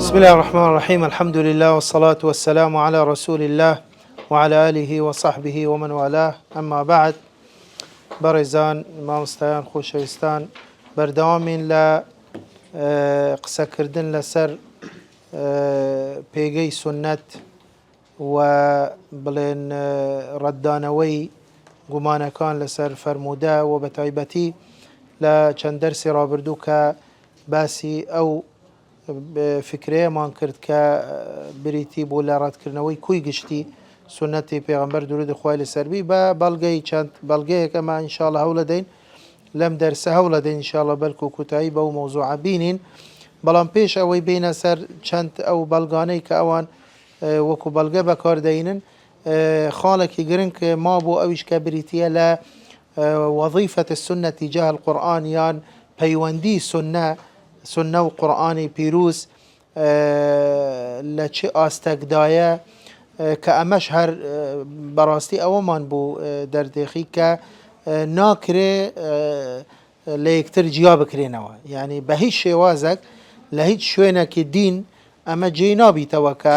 بسم الله الرحمن الرحيم. الحمد لله والصلاة والسلام على رسول الله وعلى آله وصحبه ومن والاه. أما بعد، برزان مامستان خوشوستان بردوامين لا قسە کردن لەسەر پێگەی سنت و بڵێن ڕەتدانەوەی گومانەکان لەسەر فەرموودە و بە تایبەتی لە چەند دەرسی ڕابردوو کە باسی ئەو فکرەیەمان کرد کە بریتی بۆ لە ڕەتکردنەوەی کوی گشتی سنەتی پێغەمبەر درود خوای لەسەربی بە بەڵگەی چەند بەڵگەیەک ئەمە ئینشاءڵڵا هەوڵ دەدەین لەم دەرسە هەوڵ دەدەین ئینشاءڵڵا بەلکو کوتایی بەو مەوزوعە بینین. بەڵام پێش ئەوەی بینە سەر چەند ئەو بەڵگانەی کە ئەوان وەکو بەڵگە بەکاردەینن، خاڵێکی گرنگ ما بۆ ئەویش کە بریتیە لە وەظیفەت السنة تجاه القورآن، یان پەیوەندی سنە و قورآانی پیرۆز لە چه ئاستەکدایە، کە ئەمەش هەر بەڕاستی ئەوەمان بوو دەردێخی کە ناکرێ لە یەکتر جیا بکرێنەوە، یعنی بە هیچ شێوازێک لە هیچ شوێنێکی دین ئەمە جێی نابیتەوە کە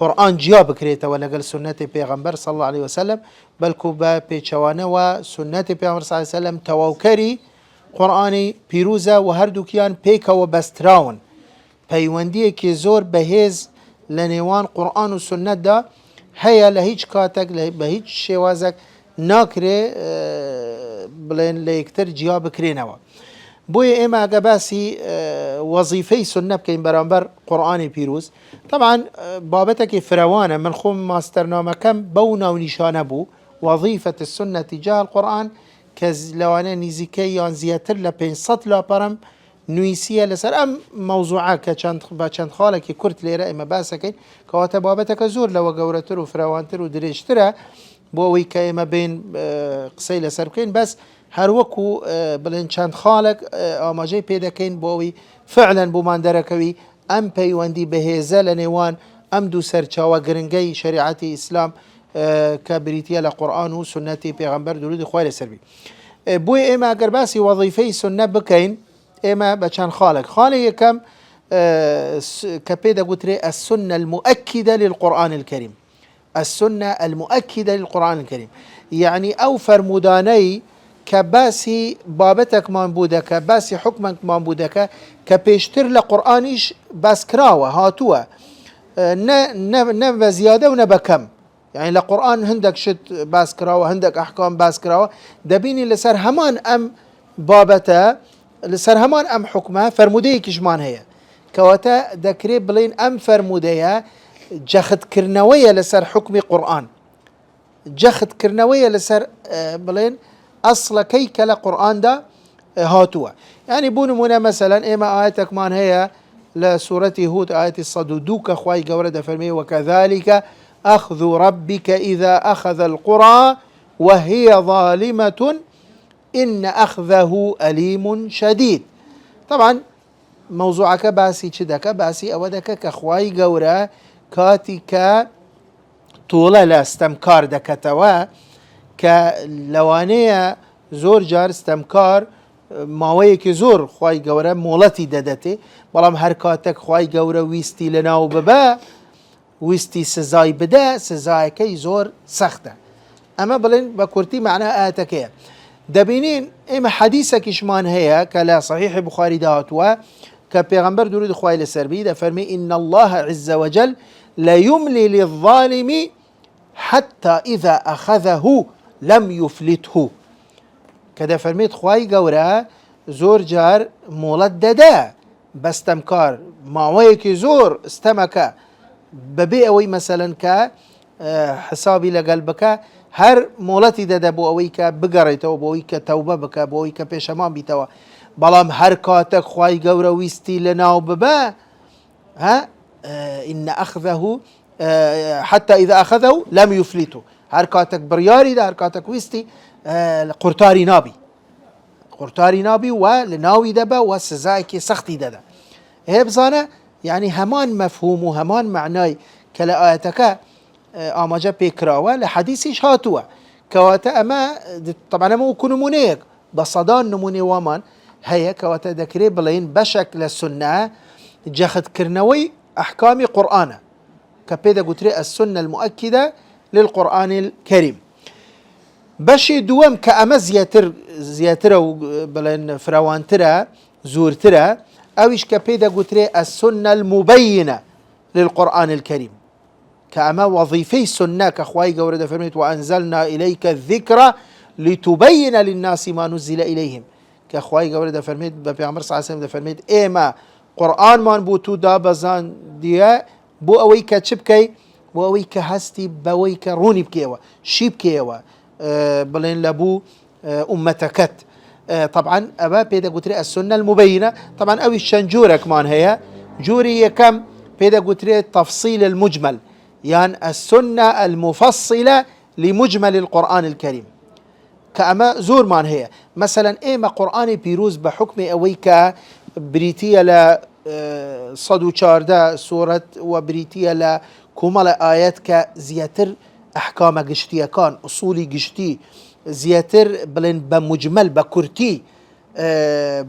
قورآن جیا بکرێتەوە لەگەڵ سنەتی پێغەمبەر صلی الله علیه وسلم، بەلکو بە پێچەوانەوە سنەتی پێغەمبەر صلی الله علیه وسلم تەواوکەری قورآانی پیرۆزە و هەردووکیان پێکەوە بەستراون. پەیوەندیەکی زۆر بەهێز لە نێوان قورآن و سنەتدا هەیە، لە هیچ کاتێک بە هیچ شێوازێک ناکرێ بڵێن لە یەکتر جیا بکرێنەوە. بۆیە ئێمە ئەگە باسی وەزیفەی سنە بکەین بەرامبەر قورآانی پیرۆز، طبعا بابەتێکی فراوانە، من خۆم ماستەرنامەکەم بەو ناونیشانە بوو، وەظیفەت السنة تجاه القورآن، کە لەوانەیە نزیکەی یان زیاتر لە 500 لاپەڕەم نوویسیە لەسەر ئەم مەوزوعە کە بە چەند خاڵێکی کورت لێرە ئێمە باسەکەین، کەواتە بابەتەکە زۆر لەوە گەورەتر و فراوانتر و درێژترە بۆ ئەوەی کە ئێمە بین قسەی لەسەر بکەین، بەس هەروەکو بڵێن چەند خاڵێک ئاماژەی پێ دەکەین بۆ ئەوەی فعلەن بۆمان دەرەکەوی ئەم پەیوەندی بەهێزە لە نێوان ئەم دوو سەرچاوە گرنگەی شریعەتی ئیسلام کە بریتیە لە قورآن و سنەتی پێغەمبەر درودی خوای لەسەربی. بۆیە ئێمە ئەگەر باسی وەظیفەی سنە بکەین، ئێمە بە چەند خاڵێک یەکەم کە پێ دەگوترێ السنة المؤكدة للقرآن الكريم، السنة المؤكدة للقرآن الكريم، يعني ئەو فەرمودانەی کە باسی بابەتێکمان بوو دەکە، باسی حکمێکمان بوو دەکە کە پێشتر لە قورآنیش باس کراوە هاتووە، نە بە زیادە و نە بە کەم، يعني لە قورآن هەندێک شت باس کراوە، هەندێک ئەحکام باس کراوە، دەبینی لەسەر هەمان ئەم بابەتە، لەسەر هەمان ئەم حکمە فەرمودەیەکیشمان هەیە، کەواتە دەکرێت بڵێن ئەم فەرمودەیە جەختکردنەوەیە لەسەر حکمی قورآن، جەختکردنەوەیە لەسەر بڵێن ئەسڵەکەی کە لە قورآندا هاتووە. يعني بۆ نمونە مەسەلەن ئێمە ئاەتێکمان هەیە لە سوورەتی هود ئاەتی 102 کە خوای گەورە دەفەرمێ وەکەذالکە أخذ ربك إذا أخذ القرى وهي ظالمة إن أخذه أليم شديد. طبعا موضوعك باسي چدك باسي أودك كخواي قورا كاتك طولة لاستمكار دكتوا كلوانية زور جار استمكار ماوەیەکی زۆر خوای گەورە مۆڵەتی دەدەتێ، بەڵام هەر کاتێک خوای گەورە ویستی لەناو ببە، ویستی سزای بدە، سزایەکەی زۆر سەختە. ئەمە بڵێن بە کورتی معنە ئاەتەکەیە. دەبینین ئێمە حەدیثێکیشمان هەیە کە لە صحیح بخاری داهاتووە کە پێغەمبەر درود خوای لەسەربی دەفەرمێ إن الله عز وجل ليملي للظالم حتى إذا أخذه لم يفلته، کە دەفەرمێت خوای گەورە زۆر جار مۆڵەت دەدە بەستەمکار، ماوەیەکی زۆر ستەمەکە بەبێ ئەوەی مەسەلەن کە حسابی لەگەڵ بکە، هەر مۆڵەتی دەدە بۆ ئەوەی کە بگەڕێتەوە، بۆ ئەوەی کە تەوبە بکە، بۆ ئەوەی کە پێشەمان بیتەوە، بەڵام هەر کاتێک خوای گەورە ویستی لەناو ببە، إن أخذه حتى إذا أخذه لم يفلته، هەر کاتێک بڕیاری دا، هەر کاتێک ویستی قورتاری نابی و لە ناوی دەبە و سزایەکی سەختی دەدا. هەیە بزانە يعني هەمان مەفهوم و هەمان معنای کە لە ئاەتەکە ئاماژە پێکراوە لە حەدیثیش هاتووە، کەواتە ئەمە طبعا ئەمە وەکو نمونەیەک بە سەدان نمونێ وامان هەیە، کەواتە دەکرێت بڵێن بەشێک لە سنە جەختکردنەوەی أحكام قرآن كبيدا قتري السنة المؤكدة للقرآن الكريم. بشي دوام كأما زياتر بلين فراوانترا زورترا أويش كبيدا قتري السنة المبينة للقرآن الكريم كأما وظيفي السنة كأخواي قورد فرميت وأنزلنا إليك الذكرى لتبين للناس ما نزل إليهم كأخواي قورد فرميت بابي عمر صلى الله عليه وسلم فرميت إيما قرآن من بوتو دابزان ديا بو أويك تشبكي بو أويك هستي بويك روني بكيوا شي بكيوا بلين لابو أمتكت طبعا أبا بيدا قتري السنة المبينة طبعا أوي الشنجورة كمان هي جوري كم بيدا قتري التفصيل المجمل يعني السنة المفصلة لمجمل القرآن الكريم كأما زور مان هي مثلا إيما قرآن بيروز بحكم أويك بريتيا لا صدو چارده سورة وبريتيا لا كمال آيات كزياتر أحكام قشتية كان أصولي قشتي زياتر بلين بمجمل بكرتي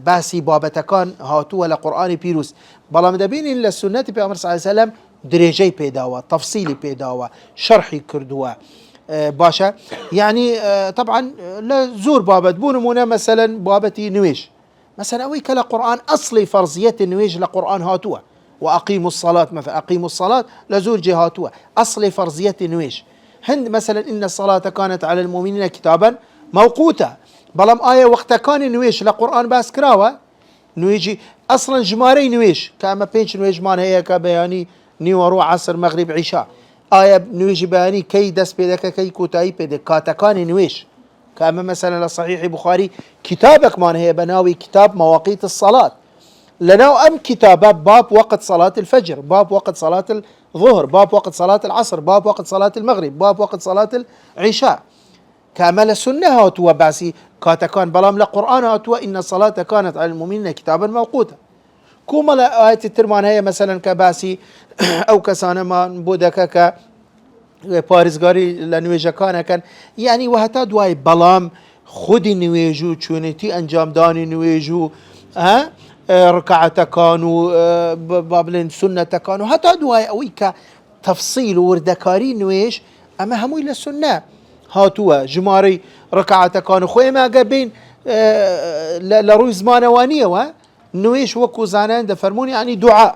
باسي بابتكان هاتوا لقرآن بيروز بلا مدبين إلا السنة بأمر صلى الله عليه وسلم درجي بيداوا تفصيلي بيداوا شرحي كردوا باشا يعني طبعا لا زور بابت بونمونا مثلا بابتي نويش مثلا أويك لقرآن أصلي فرضية النويج لقرآن هاتوا وأقيموا الصلاة مثلا أقيموا الصلاة لزور جهاتوا أصلي فرضية النويج هند مثلا إن الصلاة كانت على المؤمنين كتابا موقوتا بلام آية وقت كان نويش لقرآن باس كراوة نويجي أصلا جماري نويش كاما بينش نويج مان هي كبياني نيورو عصر مغرب عشاء آية نويجي بياني كي دس بيدك كي كوتاي بيدك كاتكان نويش كما مثلا لصحيح بخاري كتابك مان هي بناوي كتاب مواقيت الصلاة لنا أم كتابات باب وقت صلاة الفجر باب وقت صلاة الظهر باب وقت صلاة العصر باب وقت صلاة المغرب باب وقت صلاة العشاء كامل السنة هاتوا باسي كاتكان بلام لقرآن هاتوا إن الصلاة كانت على المؤمنين كتابا موقوتا كوما آية الترمان هي مثلا كباسي أو كسانا ما بودك پارێزگاری لە نوێژەکانەکەن یعنی وهتا دوای بەڵام خودی نوێژ و چۆنێتی ئەنجامدانی نوێژ و ڕکعەتەکان و با بڵێن سونەتەکان و هەتا دوای ئەوەی کە تەفسیل و وردەکاری نوێژ ئەمە هەمووی لە سونە هاتووە ژمارەی ڕکعەتەکان و خۆی ئەمە ئەگەر بین لە ڕووی زمانەوانیەوە نوێژ وەکو زانایان دەفەرموون یعنی دوعا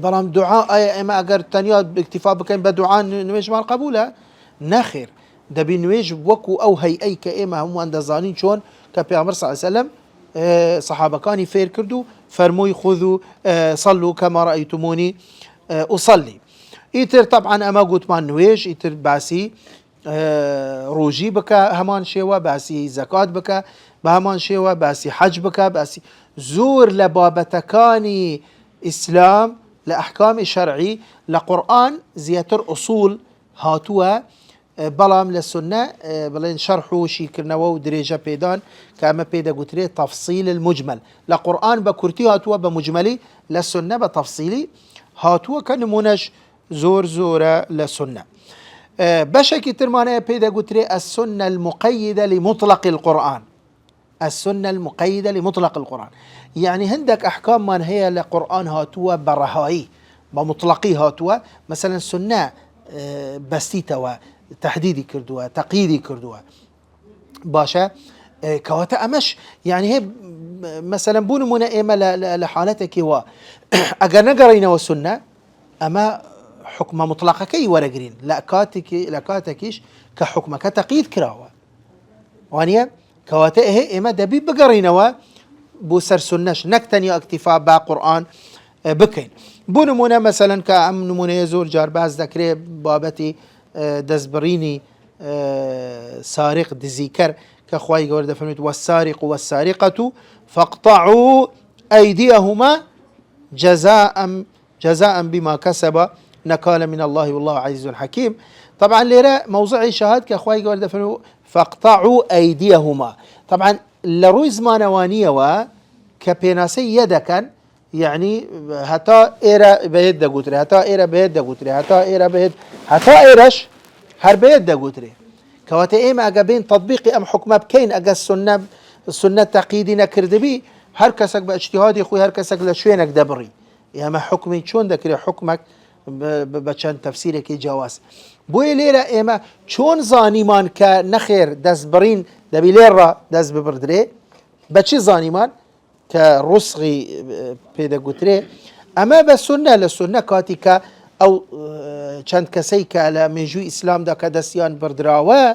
بلام دعاء اما اگر تنیا اکتفا بکن بدعاء نویج مال قبوله نخیر دبی نویج وکو او هیئی که اما هم اندازانین چون که پیامبر صلی الله علیه وسلم صحابه کانی فیر کردو فرموی خذو صلوا كما رأيتموني اصلي ایتر طبعا اما قلت ما نویج ایتر باسی روجي بك همان شيوا باسي زكاة بك بهمان شيوا باسي حج بك باسي زور لبابتكاني إسلام لأحكام شرعي لقرآن زياتر أصول هاتوا بلام للسنة بلين شرحو شيكرنوا ودريجة بيدان كما بيدا قتري تفصيل المجمل لقرآن بكرتي هاتوا بمجملي للسنة بتفصيلي هاتوا كنمونج زور زورة للسنة بشكل ترمانية بيدا قتري السنة المقيدة لمطلق القرآن السنة المقيدة لمطلق القرآن يعني عندك أحكام من هي لقرآن هاتوا برهائي بمطلقي هاتوا مثلا سنة بسيطة وتحديدي كردوا تقييدي كردوا باشا كواتا أمش يعني هي مثلا بون منا إما لحالتك هو أجر نقرينا والسنة أما حكم مطلقة كي ورقرين لكاتكيش كحكم كتقييد كراوة وانيا كواتا هي إما دبي بقرينا بوسر سنش نكتني اكتفاء بقرآن بكين بونمونا مثلا كأم نمونا يزور جارباز ذكري بابتي دزبريني سارق دزيكر كخواي قورد فرميت والسارق والسارقة فاقطعوا أيديهما جزاء بما كسب نكال من الله والله عزيز حكيم طبعا ليرى موضوع شهاد كخواي قورد فرميت فاقطعوا أيديهما طبعا لروي زمانوانية و كبيناسي يدكن يعني هتا إيرا بيد قطري هتا إيرا بيد قطري هتا إيرا بيد هتا إيرش هر بيد قطري كواتي إيما أجابين تطبيقي أم حكمة بكين أجا السنة تقييدنا كردبي هر كسك باجتهادي خوي هر كسك لشوينك دبري يا ما حكمي شون ذكر حكمك بچن تفسيرك جواز بوي ليرة إما شون زانيمان كنخير دز برين دبي ليرة دز ببردري بچي زانيمان كرسغي بيدا قتري أما بسنة لسنة كاتيكا أو چند كسي كالا منجوي إسلام دا كدسيان بردراوا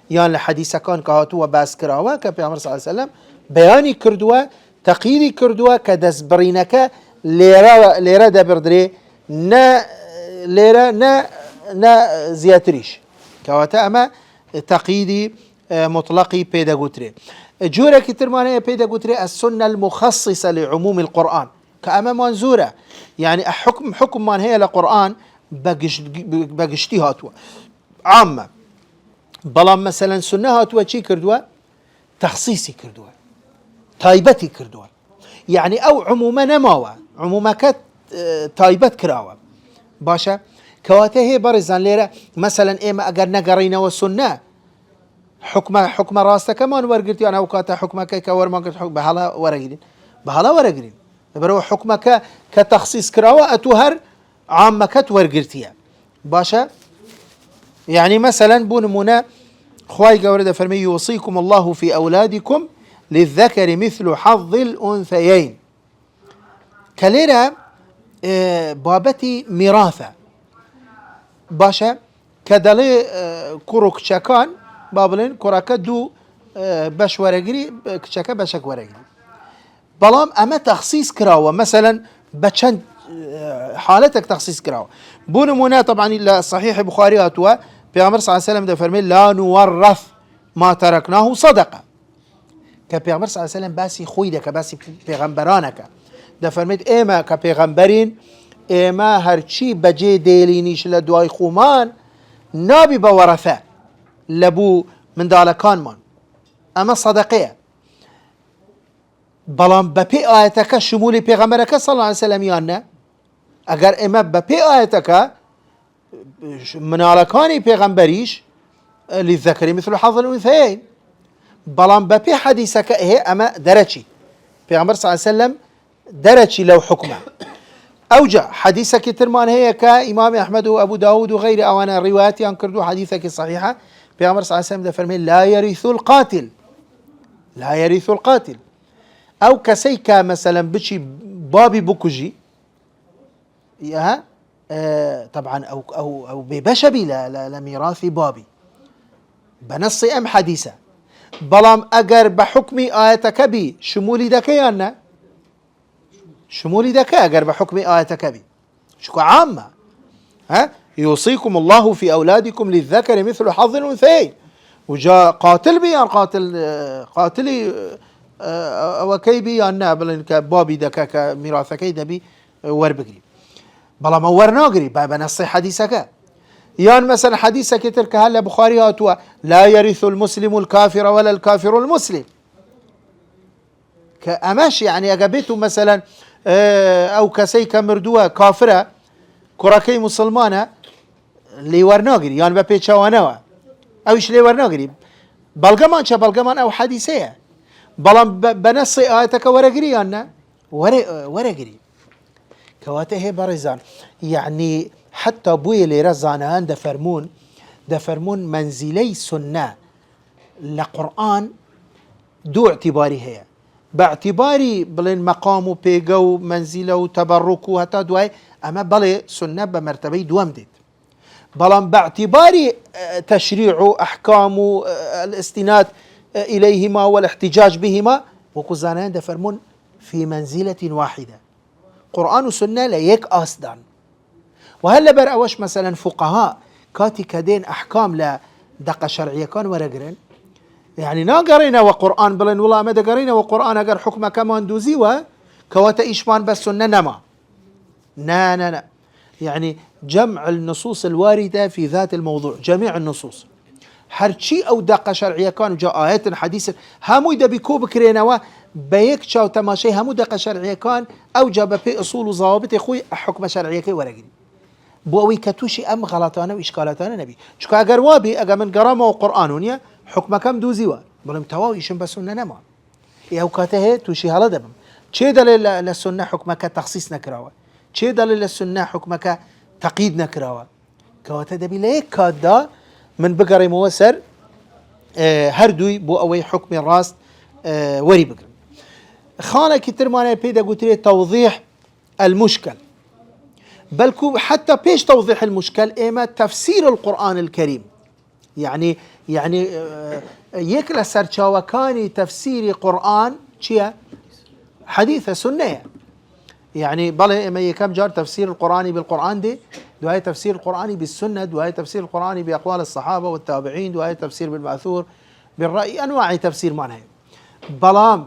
يان لحديثة كان كهاتوا باس كراوا كبيعمر صلى الله عليه وسلم بياني كردوا تقييري كردوا كدس برينك ليرة دا بردري نا ليرة نا زياتريش كواتا أما تقييدي مطلقي بيدا قتري جورة كترمانية بيدا قتري السنة المخصصة لعموم القرآن كأما منزورة يعني حكم من هي لقرآن بقشتي هاتوا عامة بلام مثلا سنة هاتوا چي كردوا تخصيصي كردوا تايبتي كردوا يعني أو عموما نماوا عموما كت تايبت كراوا باشا كواته هي برزان ليرة مثلا إما أقر نقرين والسنة حكم راسته كمان ورقرتي أنا وكاتا حكمك كور ما قلت حكم بحالا ورقرين برو حكمك كتخصيص كراوة أتوهر عامك ورقرتيا باشا يعني مثلا بونمونا خواي قورد فرمي يوصيكم الله في أولادكم للذكر مثل حظ الأنثيين كليرا بابتي ميراثة باشا كدالي كروك شكان بابلين كراكا دو باش ورقري كشكا باشك ورقري بلام أما تخصيص كراوة مثلا بچند حالتك تخصيص كراوة بونمونا طبعا صحيح بخاري هاتوا بيغمر صلى الله عليه وسلم ده فرمي لا نورث ما تركناه صدقة كبيغمر صلى الله عليه وسلم باسي خويدك باسي بيغمبرانك ده فرميت إما كبيغمبرين إما هرچي بجي ديلينيش لدواي خومان نابي بورثة لبو من دالكان من أما صدقية بلان بپی آیتك شمول پیغمبرك صلى الله عليه وسلم يانا اگر اما بپی آیتك منالكاني پیغمبريش للذكر مثل حظ الأنثيين بلان بپی حديثك هي اما درجي پیغمبر صلى الله عليه وسلم درجي لو حكمه اوجه حديثك ترمان هي كإمام أحمد وأبو داود وغير أوانا روايات ينكردوا حديثك صحيحة پیغمبر صلى الله عليه وسلم ده فرمي لا يرث القاتل او كسيكا مثلا بشي بابي بوكجي يا طبعا او ببشبي لميراث بابي بنص ام حديثه بلام اگر بحكمي آيتك بي شمولي دكيانا شمولي دكا اگر بحكمي آيتك بي شكو عامة يوصيكم الله في اولادكم للذكر مثل حظ الانثيين وجاء قاتل بيان قاتلي او كيبي يانا بلن كبابي دكا كميراثك دبي وربقري بلا ما ورناقري بنص حديثك يان مثلا حديثك ترك هلا بخاري هاتوا لا يرث المسلم الكافر ولا الكافر المسلم كأماش يعني اجابته مثلا او كسيك مردوه كافره كراكي مسلمانه لي ورناقري يان ببيتشاوانوا او ايش لي ورناقري بلغمان او حديثيه بلان بنص آياتك ورقري أنا ورقري كواته برزان يعني حتى بوي اللي رزانان دفرمون منزلي سنة لقرآن دو اعتباري هي باعتباري بلين مقامو بيقو منزله تبركو هتا دواي أما بلي سنة بمرتبي دوام ديت بلان باعتباري تشريع أحكام الاستناد إليهما والاحتجاج بهما وكزانان دفرمون في منزلة واحدة قرآن وسنة ليك أصدان وهلا بر أوش مثلا فقهاء كاتي كدين أحكام لا دقة شرعية كان ورقرن يعني نا قرينا وقرآن بلن والله ما قرينا وقرآن أقر حكمه كمان دوزيوا كواتا إيشمان بس سنة نما نا يعني جمع النصوص الواردة في ذات الموضوع جميع النصوص هرچی او دقه شرعیه کان جا آیت حدیث هموی دبی کو بکرینوا به یک چاو تماشای همو دقه شرعیه کان او جا به اصول و ضوابط خوی حکم شرعیه کی ورگری بو اوی کتوشی ام غلطانه و اشکالاتانه نبی چون اگر وابی اگر من قرام و قرآنونیه حکم کم دوزیوا بلم تواویشم بسنه نما یا اوقاته توشی حالا دبم چه دلیل لسنه حکم که تخصیص نکراوه چێ دەڵێ لە سنە حکمەکە تەقید نەکراوە کەواتە دەبی لە یەک کاتدا من بگەڕێمەوە سەر هەردووی بۆ ئەوەی حکمی ڕاست وەری بگرن. خانێکی ترمانە پێی دەگوترێت تەوضیح المشكل، بەڵکو حتى پێش توضيح المشكل ئێمە تفسير القرآن الكريم، يعني یەک لە سەرچاوەکانی تفسيری قورآن چییە؟ حديثە سنەیە. يعني بەڵێ ئێمە یەکەم جار تفسير القرآن بالقرآن دێ، دوای تفسير القرآن بالسنة، دوای تفسير القرآن بأقوال الصحابة والتابعين، دوای تفسير بالمأثور بالرأي، أنواع تفسير مانهەیە. بەڵام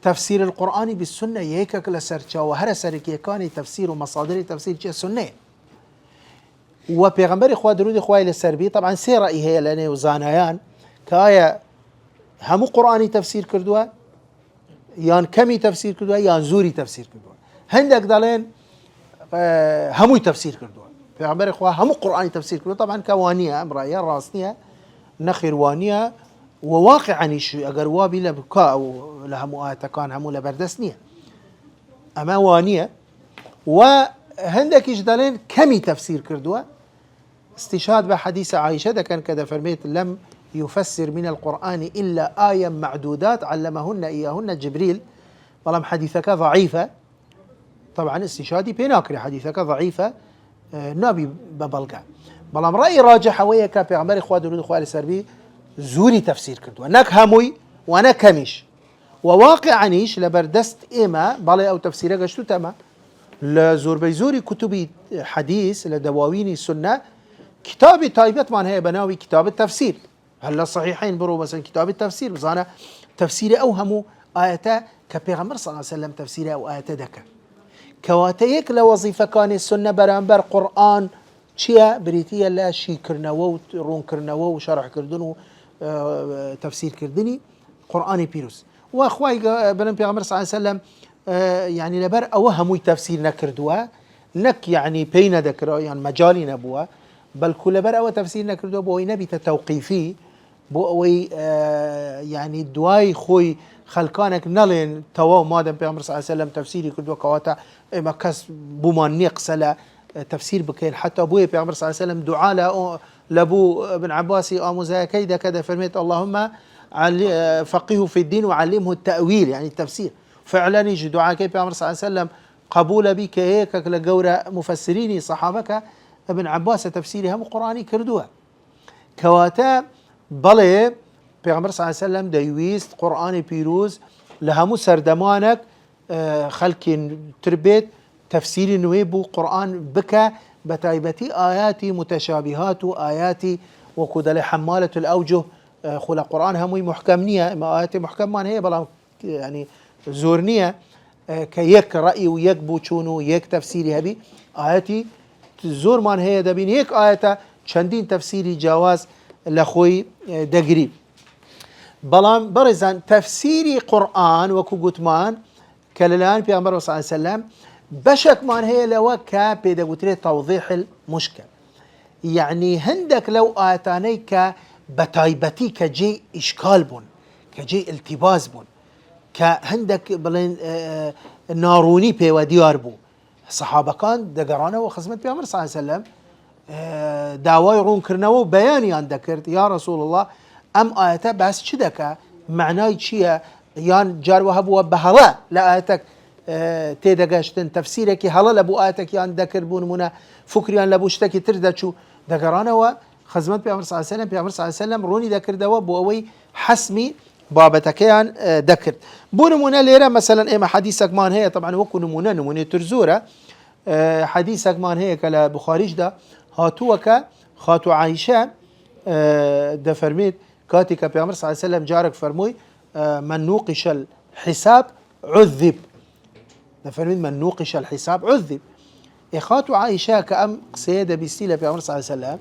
تفسير القرآن بالسنة یەکێک لە سەرچاوە هەرە سەرەکیەکانی تفسير و مەصادری تفسير چیە؟ سنەیە. و پێغەمبەری خوا درودی خوای لەسەر بی طبعا سێ ڕەئی هەیە لە نێو زانایان کە ئایا هەموو قورآنی تفسير کردووە یان کەمی تفسير کردووە یان زوری تفسير کردووە. هەندێک دەڵێن هەمووی تفسير کردووە، پێغەمبەری خوا هەموو قورآنی تفسير کردووە. طبعا کە وانییە ئەم ڕایە ڕاست نییە، نەخێر وانییە وواقعانیش ئەگەر وابی لە بکا و لە هەموو ئاەتەکان هەموو لە بەردەست نییە، ئەمە وانییە. و هەندێکیش دەڵێن کەمی تفسير کردووە، استشهاد بحديث عائشة كان كذا فرميت لم يفسر من القرآن إلا آية معدودات علمهن إياهن جبريل، بلام حديثك ضعيفة. طبعا استشهادي بيناكري حديثك ضعيفة نبي ببلغا، بلام رأي راجح وياك في عمر إخوة درود إخوة السربي زوري تفسير كردو أنك هموي وأنا كميش وواقعنيش لبردست إما بلا أو تفسيرك شتو تما لزور بيزوري كتبي حديث لدواويني السنة كتاب تايبت من هي بناوي كتاب التفسير. هلا صحيحين برو مثلا كتاب التفسير بزانا تفسير أوهمو آياتا كبيغمبر صلى الله عليه وسلم تفسير أو آياتا دكا كواتيك لوظيفة كان السنة برانبر قرآن شيا بريتيا لا شي كرنوو رون كرنوو وشرح كردنو تفسير كردني قرآني بيروس وأخواي بنم بيغمبر صلى الله عليه وسلم يعني لبر أوهمو تفسير نكردوها نك يعني بين ذكر يعني مجالي نبوها بل كل بر أو تفسير نكردوها بوي نبي تتوقيفي بوي يعني دواي خوي خلقانك نلين تواو مادم بيغمبر صلى الله عليه وسلم تفسيري كردوها كواتا إما كس بومان نقص تفسير بكين حتى أبوي بيغمبر صلى الله عليه وسلم دعاء لابو ابن عباسي آموزها كيدا كذا فرميت اللهم فقهه في الدين وعلمه التأويل يعني التفسير. فعلا يجي دعاء كيف بيغمبر صلى الله عليه وسلم قبول بك هيك لجورة مفسريني صحابك ابن عباس تفسيرها قرآني كردوها كواتا بلي بيغمبر صلى الله عليه وسلم ديويست قرآني بيروز لهمو سردمانك خلق تربيت تفسير نويبو قرآن بك بتايبتي آياتي متشابهات آياتي وكذا حمالة الأوجه خلا قرآن هموي محكمنية ما آياتي محكمان هي بلا يعني زورنية كيك رأي ويك بوچونو يك تفسيري هبي آياتي زور مان هي دبين يك آياتا چندين تفسيري جواز لخوي دقريب بلام برزان تفسيري قرآن وكو قتمان كاللان في أمر صلى الله عليه وسلم بشك مان هي لوكا بيدا قتري توضيح المشكل يعني هندك لو آتانيك بتايبتي كجي إشكال بون كجي التباس بون كهندك بلين ناروني بيوا ديار بو صحابة كان دقرانا وخزمت بيامر صلى الله عليه وسلم داواي رون كرنوا بياني عن ذكرت يا رسول الله أم آياتا بس شدك معناي شيا يان جار وهبوا بهلا لا آياتك تيدقاشتن تفسيرك هلا لبو آياتك يان ذكر بون منا فكريان لبوشتك تردا شو دقرانا وخزمت بيامر صلى الله عليه وسلم بيامر صلى الله عليه وسلم روني ذكر دوا بووي حسمي بابتكيان ذكر بو نمونه ليرة مثلا إما حديثك مان هي طبعا وكو نمونه ترزورة حديثك مان هي كلا بخارج ده هاتوك خاتو عائشة ده فرميت كاتك بيامر صلى الله عليه وسلم جارك فرموي من نوقش الحساب عذب ده فرميت من نوقش الحساب عذب خاتو عائشة كأم سيدة بيستيلة بيامر صلى الله عليه وسلم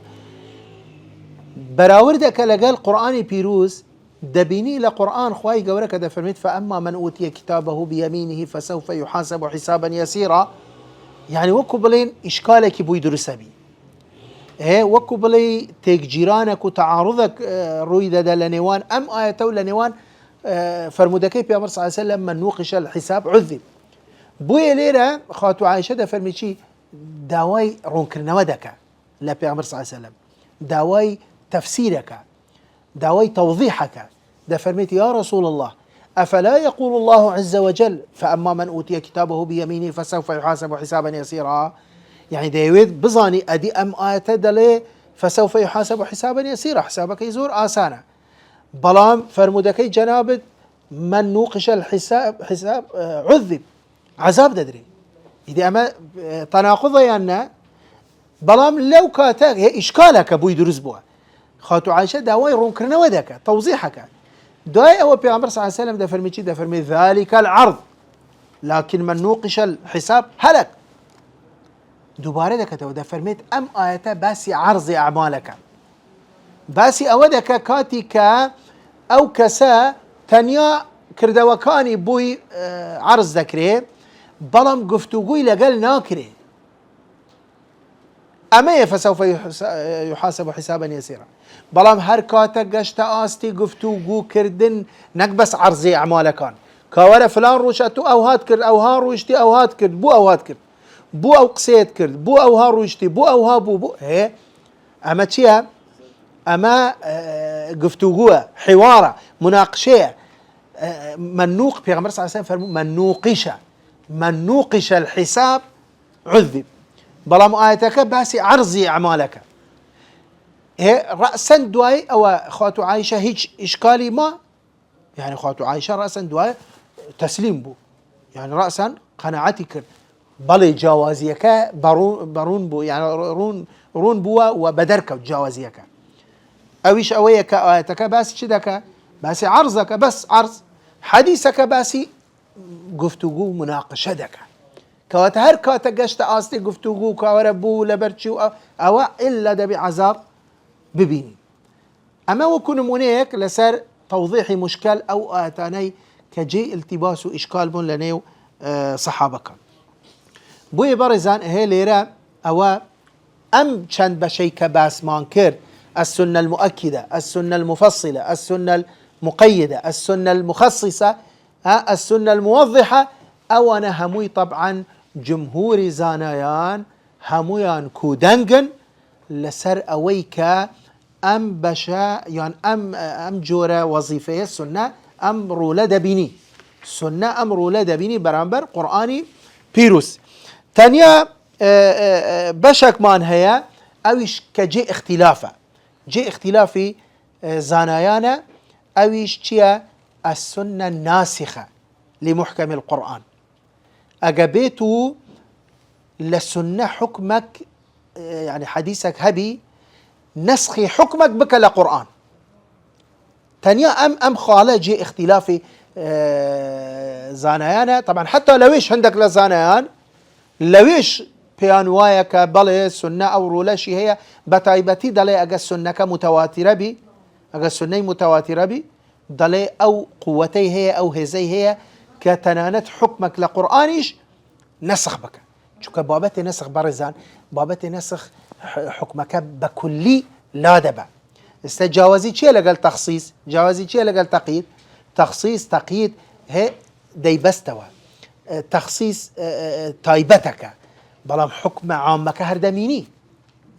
براوردك لقال قرآني بيروز دبيني لقرآن خواي قولك ده فرميت فأما من أوتي كتابه بيمينه فسوف يحاسب حسابا يسيرا يعني وكو بلين إشكالك بو يدرس بي وكو بلي تيك جيرانك وتعارضك روي ده لنيوان أم آياتو لنيوان فرمودكي بيامر صلى الله عليه وسلم من نوقش الحساب عذب بويا ليرة خاتو عائشة ده فرميتشي داوای ڕوونکردنەوە دەکە لە پێغەمبەر صلی الله علیه وسلم، داوای تەفسیرەکە، داوای تەوضیحەکە، دەفەرمێت یا رسول الله أفلا يقول الله عز وجل فأما من أوتي كتابه بيمينه فسوف يحاسب حسابا يسيرا. يعني دەیەوێت بزانی ئەدی ئەم ئاەتە دەڵێ فسوف يحاسب حسابا يسيرا، حسابەکەی زۆر ئاسانە، بەڵام فەرمودەکەی جەنابت من نوقش الحساب حساب عذب، عذاب دەدرێ. ئیدی ئەمە تەناقضەیان نا، بەڵام لەو کاتە ئیشکالەکە بووی دروست بووە. خاتو عایشە داوای ڕوونکردنەوە دەکات، تەوزیحەکە. دوای ئەوە پێغەمبەر صلی الله علیه وسلم دەفەرمی چی؟ دەفەرمی ذلك العرض لكن من نوقش الحساب هلك. دووبارە دەکەتەوە دەفەرمێت ئەم ئاەتە باسی عەرزی ئەعمالەکە، باسی ئەوە دەکە کاتی کە ئەو کەسە تەنیا کردەوەکانی بووی عەرز دەکرێت، بەڵام گفتوگوی لەگەڵ ناکرێ. ئەمەیە فسوف يحاسب حسابا يسيرا. بەڵام هەر کاتە گەشتە ئاستی گفتوگوکردن نەک بەس عەرزی ئەعمالەکان، کاوەرە فلان ڕۆژە تو ئەو هات کرد، ئەوها ڕۆیشتی ئەو هات کرد، بوو ئەو هات کرد، بوو ئەو قسەیەت کرد، بوو ئەوها ڕۆیشتی، بوو ئەوها بوو هێ ئەمە چییە؟ ئەمە گفتوگووە، حوارە، مناقشەیە. منوق پێغەمبەر صلی الله علیه وسلم فەرموو من نوقش الحساب عذب. بەڵام ئاەتەکە باسی عەرزی ئەعمالەکە. رأسا دوای ئەوە خاتو عایشە هیچ ئیشکالی ما، يعني خاتو عایشە رأسا دوای تەسلیم بوو، يعني رأسا قەناعەتی کرد، بەڵێ جیاوازیەکە بەڕوون بوو، يعني ڕوون بووە و بەدەرکەوت جیاوازیەکە. ئەویش ئەوەیە کە ئاەتەکە باسی چ دەکە؟ باسی عەرزەکە، بەس عەرز. حەدیثەکە باسی گفتوگو و مناقشە دەکە، کەواتە هەر کاتە گەشتە ئاستی گفتوگو کاوەرە بوو لەبەرچی و ئەوە ئیلا دەبێ عەزاب ببینی. ئەمە وەکو نمونەیەک لەسەر تەوضیحی مشکل ئەو ئاەتانەی کە جێ ئیلتیباس و ئیشکال بوون لە نێو سەحابەکان. بۆیە بەڕێزان هەیە لێرە ئەوە ئەم چەند بەشەی کە باسمان کرد، السنة المؤكدة، السنة المفصلة، السنة المقيدة، السنة المخصصة، السنة الموضحة، أو أنا هموي طبعا جمهور زانایان همویان کودەنگن لەسەر ئەوەی کە ئەم بەشە یان ئەم جۆرە وەزیفەیە سنە ئەم ڕوولە دەبینی، سنە ئەم ڕوولە دەبینی بەرامبەر قورئانی پیرۆز. تەنیا بەشێکمان هەیە ئەویش کە جێ اختلافە، جێ اختلافی زانایانە، ئەویش چییە؟ السنة الناسخة لمحكم القرآن. ئەگە بێت و لە سنە حکمك يعني حديثك هبي نسخي حكمك بك لقرآن. تانيا أم خالة جي اختلافي زانيانا طبعا، حتى لويش عندك لزانيان لويش بيانوايا كبالي سنة أو رولاشي هي بتايبتي دلي أجا السنة كمتواترة بي، أجا السنة متواترة بي دلي أو قوتي هي أو هزي هي كتنانت حكمك لقرآنيش نسخ بك. شو كبابتي نسخ برزان، بابتي نسخ حكمك بكلي لا دبا. استجاوزي شيء لقال تخصيص، جوازي شيء لقال تقييد. تخصيص تقييد هي دي بستوى، تخصيص تايبتك، بلام حكم عامك هر دميني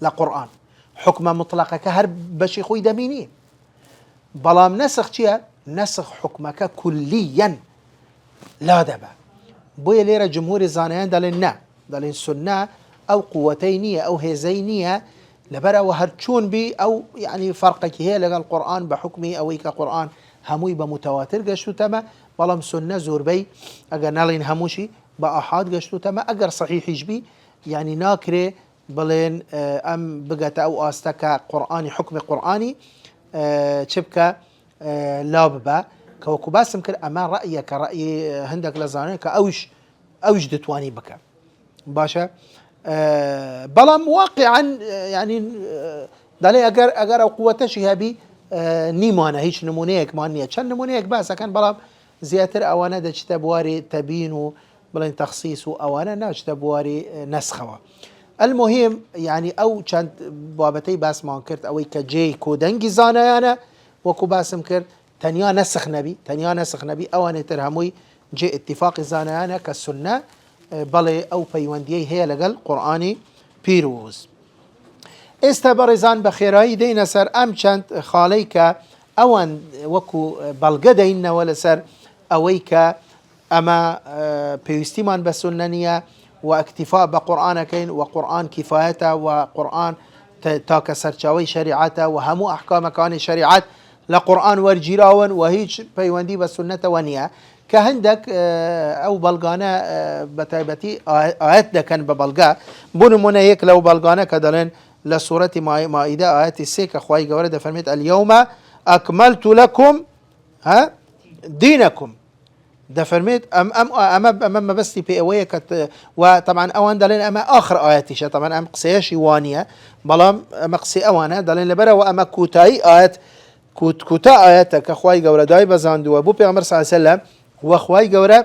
لقرآن، حكم مطلقك هر بشي خوي دميني، بلام نسخ شيء نسخ حكمك كليا لا دبا. بويا ليرة جمهور الزانيان دالين نا، دالين سنة أو قوتينية أو هزينية لبرا وهرتشون بي أو يعني فرقك هي لقى القرآن بحكمه أو إيكا قرآن هموي بمتواتر قشتو تما، بلام سنة زور بي أقر نالين هموشي بأحاد قشتو تما، أقر صحيح يجبي يعني ناكري بلين أم بقت أو آستكا قرآني حكم قرآني شبكة لاببا كوكو باسم كر أما رأيك رأي هندك لزانيك أوش دتواني بك باشا. بلام واقعا يعني دالي أجر أو قوتش هبي نيمانا هيش نمونيك مانية كان نمونيك بس كان بلام زياتر أوانا دا تبواري تبين بلين تخصيص أوانا ناش تبواري نسخوا. المهم يعني أو كانت بابتي باس ما كرت أو كجي كودنجي زانيانا وكو باسم كرت تنيا نسخ نبي، تنيا نسخ نبي أوانا ترهموي جي اتفاق زانيانا كالسنة بەڵێ ئەو پەیوەندیەی هەیە لەگەڵ قورئانی پیرۆز. ئێستا بەڕێزان بە خێرایی دەینە سەر ئەم چەند خاڵەی کە ئەوان وەکو بەڵگە دەینەوە لەسەر ئەوەی کە ئەمە پێویستیمان بە سوننە نییە و ئەکتیفا بە قورئانەکەین و قورئان کیفایەتە و قورئان تاکە سەرچاوەی شەریعەتە و هەموو ئەحکامەکانی شەریعەت لە قورئان وەرگیراون و هیچ پەیوەندی بە سوننەتەوە نییە کە هەندێک ئەو بەڵگانە بە تایبەتی ئاەت دەکەن بە بەڵگە. بۆ نمونە یەک لەو بەڵگانە کە دەڵێن لە سوورەتی مائیدە ئاەتی 3 کە خوای گەورە دەفەرمێت اليوم أكملت لكم دينكم دەفەرمێت ئەمە مەبەستی پێ ئەوەیە کە و طبعا ئەوان دەڵێن ئەمە آخر ئاەتیشە طبعا ئەم قسەیەشی وانە بەڵام ئەمە قسەی ئەوانە دەڵێن لەبەرەوە ئەمە کوتایی ئاەت کوتا ئاەتە کە خوای گەورە دوای بەزاندووە بۆ پێغەمبەر صلی الله علیه وسلم و خوای گەورە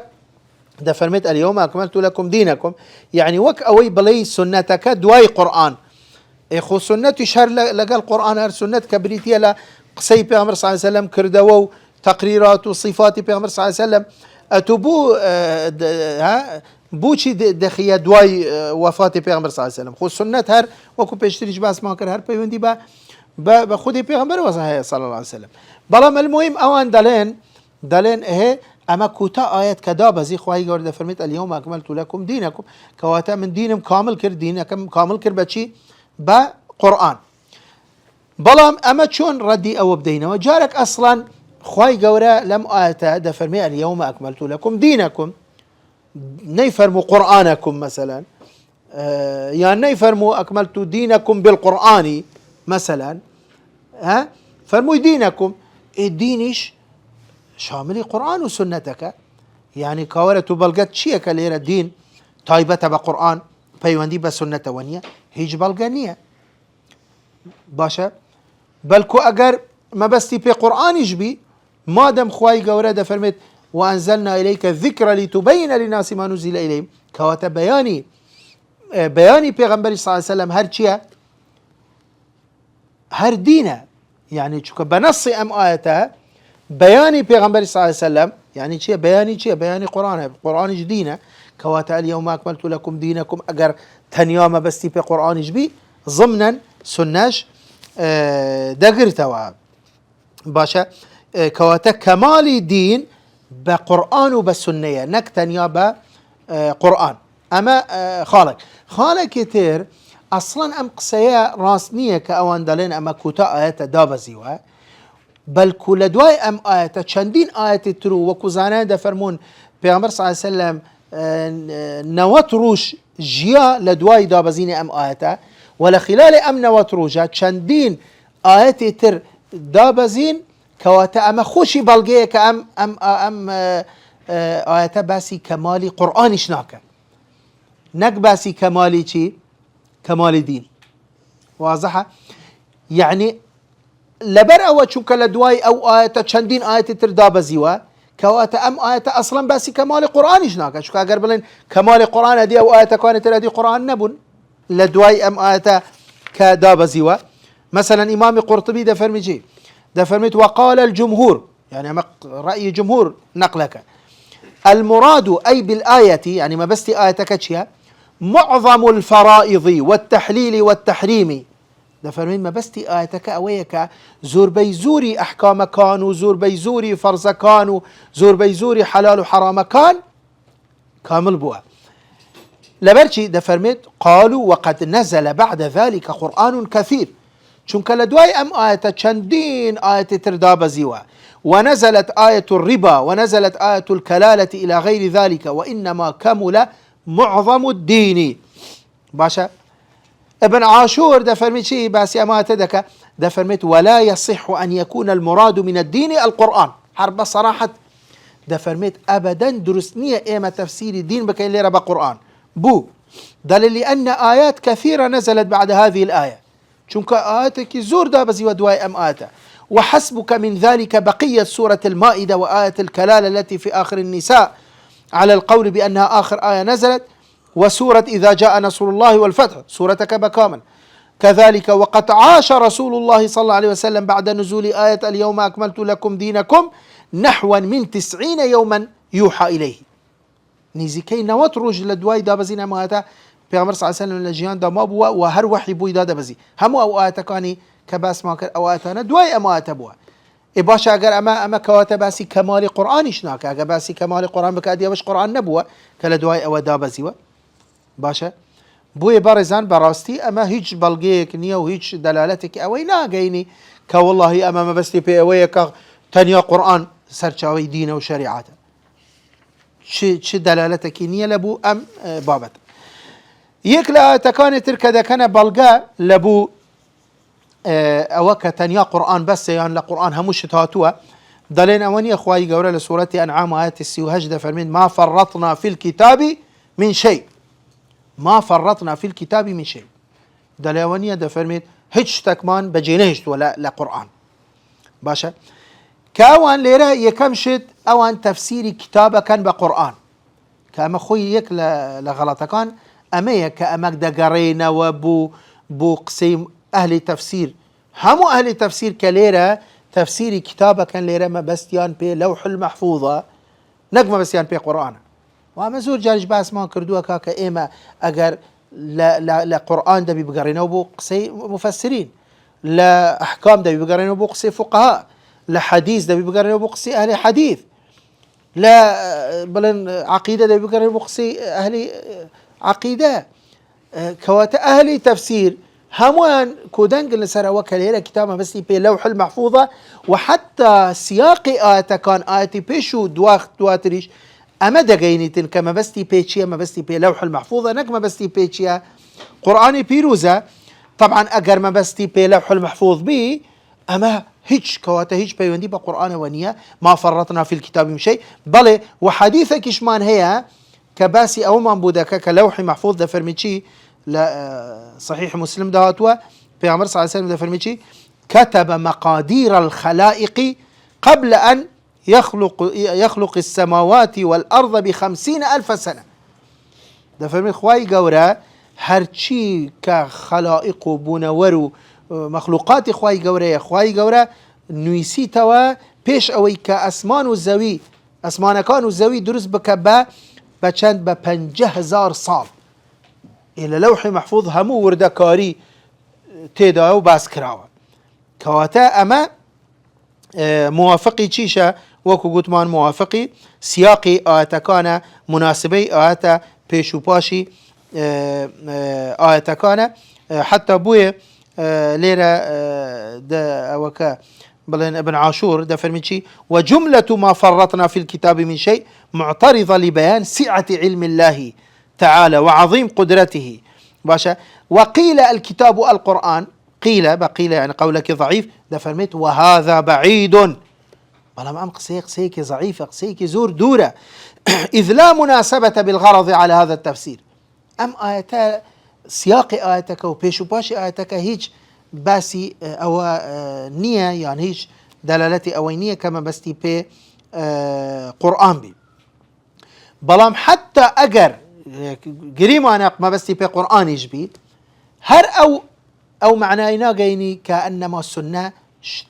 دەفەرمێت اليوم أكملت لكم دينكم يعني وەک ئەوەی بڵێ سنەتەکە دوای قورئان خۆ سنەتیش هەر لەگەڵ قورئان هەر سنەت کە بریتیە لە قسەی پێغەمبەر صلی الله علیه وسلم کردەوە و تقریرات و صفاتی پێغەمبەر صلی الله علیه وسلم ئەتو بۆچی دەخیە دوای وفاتی پێغەمبەر صلی الله علیه وسلم خۆ سنەت هەر وەکو پێشتریش باسمان کرد هەر پەیوەندی بە خودی پێغەمبەر وەزە هەیە صلی الله علیه وسلم. بەڵام المهم ئەوان دەڵێن ئەمە کوتا ئاەت کە دابەزی خوای گەورە دەفەرمێت اليوم أكملت لكم دينكم کەواتە من دینم کامل کرد دینەکەم کامل کرد بەچی بە قورئان. بەڵام ئەمە چۆن ڕەدی ئەوە بدەینەوە جارێک ئەسڵان خوای گەورە لەم ئاەتە دەفەرمێ اليوم أكملت لكم دينكم نەیفەرموو قورئانەکم مثلا یان نەیفەرموو أكملت دينكم بالقورئانی مثلا فەرمووی دینەکم دینیش شاملی قورئان و سنەتەکە یعنی کاوەرە تو بەڵگەت چییە کە لێرە دین تایبەتە بە قورئان پەیوەندی بە سنەتەوە نییە هیچ بەڵگە نییە باشە بەڵکو ئەگەر مەبەستی پێ قورئانیش بی مادەم خوای گەورە دەفەرمێت وأنزلنا إليك الذكر لتبين للناس ما نزل إليهم کەواتە بەیانی پێغەمبەری صلی الله علیه وسلم هەر چییە هەر دینە يعني چونکە بە نەسی ئەم ئاەتە بەیانی پێغەمبەری صلی الله علیه وسلم يعني چییە بەیانی چییە بەیانی قورئانە قورئانیش دینە کەواتە اليوم أكملت لكم دينكم ئەگەر تەنیا مەبەستی پێ قورئانیش بی ضمناً سنەش دەگرتەوە باشە کەواتە کەمالی دین بە قورئان و بە سنەیە نەک تەنیا بە قورئان. ئەمە خاڵێکی تر ئەسڵەن ئەم قسەیە ڕاست نییە کە ئەوان دەڵێن ئەمە کوتا ئاەتە دابەزیوە بەلکو لە دوای ئەم ئاەتە چەندین ئاەتی تر و وەکو زانایان دەفەرمون پێغەمبەر صلی الله علیه وسلم 90 ڕۆژ ژیا لە دوای دابەزینی ئەم ئاەتە و لە خلالی ئەم 90 ڕۆژە چەندین ئاەتی تر دابەزین کەواتە ئەمە خۆشی بەڵگەیە کە ئەم ئاەتە باسی کەمالی قورئانیش ناکە نەک باسی کەمالی چی کەمالی دین وازەحە یعنی لەبەر ئەوە چونکە لە دوای ئەو ئاەتە چەندین ئاەتی تر دابەزیوە کەواتە ئەم ئاەتە ئەسڵەن باسی کەمالی قورئانیش ناکە چونکە ئەگەر بڵێن کەمالی قورئانە دی ئەو ئاەتەکانی تر ئەدی قورئان نەبوون لە دوای ئەم ئاەتە کە دابەزیوە. مثلا ئیمامی قورطبی دەفەرمێت وقال الجمهور يعني أما رأي جمهور نقلك المراد أي بالآية يعني ما بستي آيتك تشيا معظم الفرائض والتحليل والتحريم دفرمين ما بستي آيتك أويك زور بيزوري أحكام كان وزور بيزوري فرز كان وزور بيزوري حلال وحرام كان كامل بوا لبرشي دفرميت قالوا وقد نزل بعد ذلك قرآن كثير چونك لدواي أم آية چندين آية ترداب زيوا ونزلت آية الربا ونزلت آية الكلالة إلى غير ذلك وإنما كمل معظم الدين باشا ابن عاشور دفرميت شيء باسي أما تدك دفرميت ولا يصح أن يكون المراد من الدين القرآن حرب صراحة دفرميت أبدا درسنية إيما تفسير الدين بكين ليرة بقرآن بو دليل لأن آيات كثيرة نزلت بعد هذه الآية چونك آياتك زور دابزي ودواي أم آياته وحسبك من ذلك بقية سورة المائدة وآية الكلالة التي في آخر النساء على القول بأنها آخر آية نزلت وسورة إذا جاء نصر الله والفتح سورتك بكامل كذلك وقد عاش رسول الله صلى الله عليه وسلم بعد نزول آية اليوم أكملت لكم دينكم نحو من 90 يوما يوحى إليه نزیکەی 90 ڕۆژ لە دوای دابەزین ئەم ئاەتە پێغەمبەر صلی الله علیه و سلم لە ژیاندا مابووە و هەر وحی بووی دادەبەزی هەموو ئەو ئاەتەکانی کە باسمان کرد ئەو ئاەتانە دوای ئەم ئاەتە بووە. باش ئەگەر ئەمە کەواتە باسی کەمالی قورئانیش ناکە، ئەگە باسی کەمالی قورئان بکات دیەوەش قورئان نەبووە کە لە دوای ئەوە دابەزیوە. باشە بۆیە بەڕێزان بەڕاستی ئەمە هیچ بەڵگەیەک نییە و هیچ دەلالەتێکی ئەوەی ناگەینی کە وەڵڵاهی ئەمە مەبەستی پێ ئەوەیە کە تەنیا قورئان سەرچاوەی دینە و شەریعەتە. چ دەلالەتێکی نییە لە بوو ئەم بابەت. یەک لە ئاەتەکانی تر کە دەکەنە بەڵگە لە بوو ئەوە کە تەنیا قورئان بەسە یان لە قورئان هەموو شت هاتووە، دەڵێن ئەوە نییە. خوای گەورە لە سوورەتی ئەنعام ئاەتی 38 دەفەرمێت ما فرطنا في الكتاب من شيء، ما فرطنا في الكتاب من شيء. دەڵێ ئەوە نییە دەفەرمێت هیچ شتێکمان بەجێ نەهێشتووە لە قورئان. باشە کە ئەوان لێرە یەکەم شت ئەوان تەفسیری کتابەکەن بە قورئان، کە ئەمە خۆی یەک لە غەڵەتەکان ئەمەیە کە ئەمەک دەگەڕێنەوە بۆ قسەی ئەهلی تەفسیر. هەموو ئەهلی تەفسیر کە لێرە تەفسیری کتابەکەن لێرە مەبەستیان پێ لەوح المەحفوظە، نەک مەبەستیان پێ قورئانە. و ئەمە زۆر جاریش باسمان کردووە کە ئێمە ئەگەر لە قورئان دەبی بگەڕێنەوە بۆ قسەی مفەسرین، لە ئەحکام دەبی بگەڕێنەوە بۆ قسەی فوقەها، لە حەدیث دەبی بگەڕێنەوە بۆ قسەی ئەهلی حەدیث، لە بڵێن عەقیدە دەبی بگەڕێنەوە بۆ قسەی ئەهلی عەقیدە. کەواتە ئەهلی تەفسیر هەمویان کۆدەنگن لەسەر ئەوە کە لێرە کتاب مەبەستی پێ لەوح المەحفوظە و حتا سیاقی ئاەتەکان ئاەتی پێش و دواتریش ئەمە دەگەینیتن کە مەبەستی پێ چییە، مەبەستی پێ لەوح المەحفوظە، نەک مەبەستی پێ چییە قورئانی پیرۆزە. طبعا ئەگەر مەبەستی پێ لەوح المەحفوظ بی ئەمە هیچ کەواتە هیچ پەیوەندی بە قورئانەوە نییە. ما فرطنا في الكتاب من شيء. بەڵێ و حەدیثێکیشمان هەیە کە باسی ئەومان بوو دەکە کە لەوحی مەحفوظ دەفەرمی چی لا صحيح مسلم دهاتوا پیغمبر صلی الله علیه و سلم دفرمی چی كتب مقادير الخلائق قبل أن يخلق السماوات والأرض ب50,000 سنة. دفرمی خوای گەورە هەرچی کە خەلائق و بوونەوەر و مەخلوقاتی خوای گەورەیە، خوای گەورە نوویسیتەوە پێش ئەوەی کە ئەسمان و زەوی ئەسمانەکان و زەوی دروست بکە بە چەند بە 50,000 ساڵ. لە لەوحی مەحفوظ هەموو وردەکاری تێدایە و باس کراوە. کەواتە ئەمە موافقی چیشە؟ وەکو گوتمان موافقی سیاقی ئاەتەکانە، مناسبەی ئاەتە پێش و پاشی ئاەتەکانە. حتا بوویە لێرە ئەوەکە بڵێن ابن عاشور دەفەرمی چی وجملة ما فرطنا في الكتاب من شيء معترضة لبيان سعة علم الله تعالى وعظيم قدرته. باشا وقيل الكتاب القرآن، قيل بقيل يعني قولك ضعيف دفرميت وهذا بعيد، بەڵام ئەم قسەیەکی ضعيفة قسەیەکی زۆر دوورە إذ لا مناسبة بالغرض على هذا التفسير. ئەم ئاەتە سیاقی ئاەتەکە و پێش و پاشی ئاەتەکە هیچ باسی ئەوە نییە، یان هیچ دەلالەتی ئەوەی نییە کە مەبەستی پێ قورئان بی. بەڵام حتا ئەگەر گریمانە مەبەستی پێ قورئانیش بی، هەر ئەو معنای ناگەینی کە ئەنەما سنە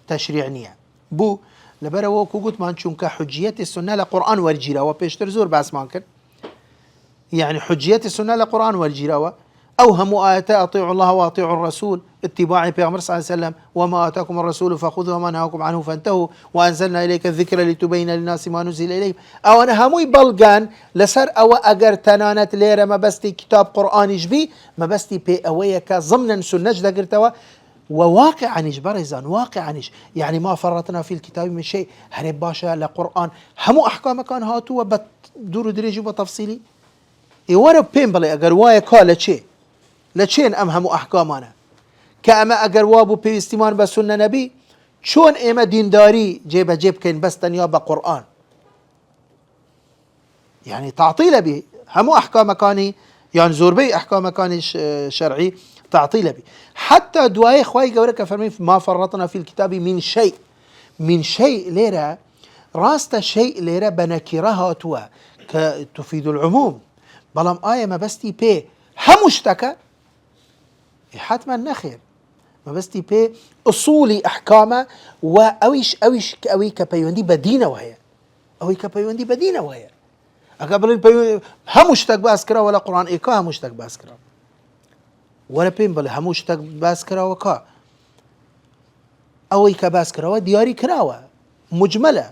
تەشریع نییە. بوو لەبەرەوە وەکو گوتمان چونکە حجیەتی سنە لە قورئان وەرگیراوە، پێشتر زۆر باسمان کرد، يعني حجية السنة للقرآن والجراوة أو هم آيات أطيعوا الله وأطيعوا الرسول اتباع بيغمبر صلى الله عليه وسلم وما آتاكم الرسول فخذوه وما نهاكم عنه فانتهوا وأنزلنا إليك الذكر لتبين للناس ما نزل إليهم. أو أنا هموي بلغان لسر أو أجر تنانت ليرة ما بستي كتاب قرآن جبي ما بستي بي أويك ضمنا سنة جدقرتوا وواقعا برزان واقعا يعني ما فرطنا في الكتاب من شيء. هرب باشا لقرآن همو أحكام كان هاتوا بدور دريجي بتفصيلي ئێوەرە پێم بڵێ ئەگەر وایە کا لە چێن ئەم هەموو ئەحکامانە کە ئەمە ئەگەر وا بوو پێویستیمان بە سونە نەبی، چۆن ئێمە دینداری جێبەجێ بکەین بەس تەنیا بە قورئان؟ یعنی تعطیلە بی هەموو ئەحکامەکانی یان زۆربەی ئەحکامەکانی شەرعی تعطیلە بی. حتا دوایێ خوای گەورە کە فەرمی ما فرطنا في الكتاب من شيء، من شيء لێرە ڕاستە شيء لێرە بە نەکیرە هاتووە کە تفید العموم، بەڵام ئایا مەبەستی پێ هەموو شتەکە؟ حتما نەخێر، مەبەستی پێ ئوسوڵی ئەحکامە و ئەوەی کە پەیوەندی بە دینەوە هەیە، ئەوەی کە پەیوەندی بە دینەوە هەیە. أقبل هموشتك باسكرا ولا قرآن إيكا هموشتك باسكرا ولا بين بل هموشتك باسكرا وكا أو إيكا باسكرا ودياري كراوة مجملة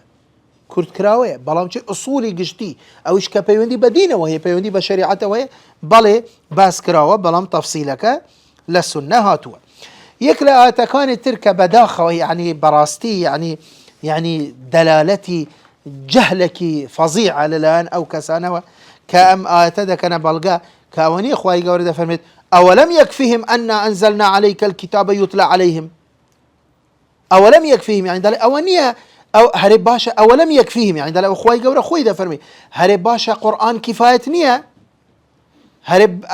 كرت كراوة بلام شيء أصولي قشتي أو إيش كبيوندي بدينه وهي بيوندي بشريعته وهي بله باسكراوة بلام تفصيلك للسنة هاتوا يكلا كانت ترك بداخة يعني براستي يعني دلالتي جهلك فظيعة الآن أو كسانة كأم آتدا كان بلغا كأوني خواهي قورد فرمت أولم يكفيهم أن أنزلنا عليك الكتاب يطلع عليهم أولم يكفيهم يعني دل أونية أو هرب باشا أولم يكفيهم يعني دل خواهي قورد خوي دا فرمي هرب باشا قرآن كفاية نية هرب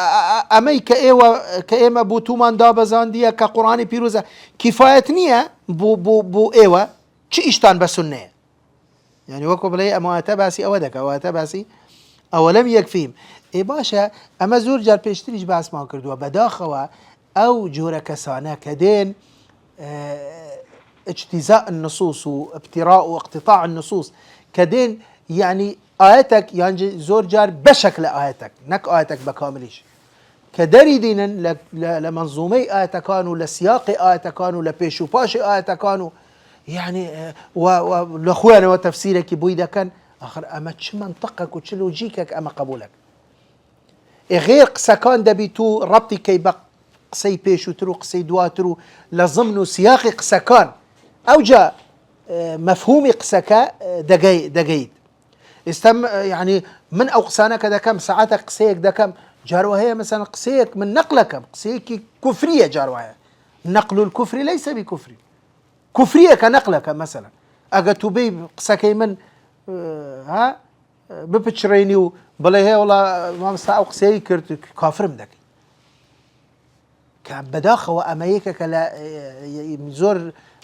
أمي كأيما بو تومان دابزان ديا كقرآن بيروزة كفاية نية بو إيوة چه إشتان بسنة يعني وكو بلي أما أتباسي أودك أو أتباسي أولم يكفيهم إي باشا أما زور جار بيشتريش باس ما كردوا بداخوا أو جورا كسانا كدين اجتزاء النصوص وابتراء واقتطاع النصوص كدين يعني آياتك يعني زور جار بشكل آياتك نك آياتك بكامليش كدري دينا لمنظومي آياتك كانوا لسياق آياتك كانوا لبيشو باشي آياتك كانوا يعني ولأخوانا وتفسيرك بويدا كان آخر أما تش منطقك وتش لوجيكك أما قبولك غير قسكان دبيتو ربطي كي بق قسي بيشو ترو قسي دواترو لضمن سياق قسكان أو جاء مفهوم قسكا دقيد استم يعني من أقسانك دا كم ساعتك قسيك دا كم جاروها مثلا قسيك من نقلك قسيك كفرية جاروها نقل الكفر ليس بكفر كفرية كنقلك مثلا أجتو بي قسكي من ها ببتشرينيو بلا هي والله ما مستعو قسي كرت كافر مدك كبداخة وأمايك كلا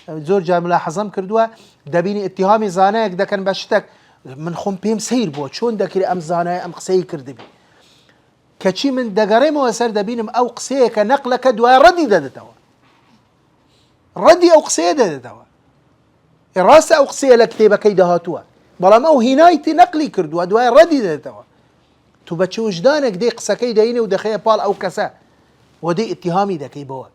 زور جا ملاحظة كردوا دبيني اتهامي زاناك دا كان باشتك من خم بيم سير بو شون دكري أم زانا أم قسي كردبي كشي من دقري موسر دبينم أو قسي كنقلك دوا ردي دتوا ردي أو قسي دتوا الراس أو قسي لكتيبة كيدا هاتوا بلا ما هو هنايتي نقلي كردوا دوا ردي دتوا تبى تشو وجدانك دي قسكي ديني ودخيه بال أو كسا ودي اتهامي دكي بوا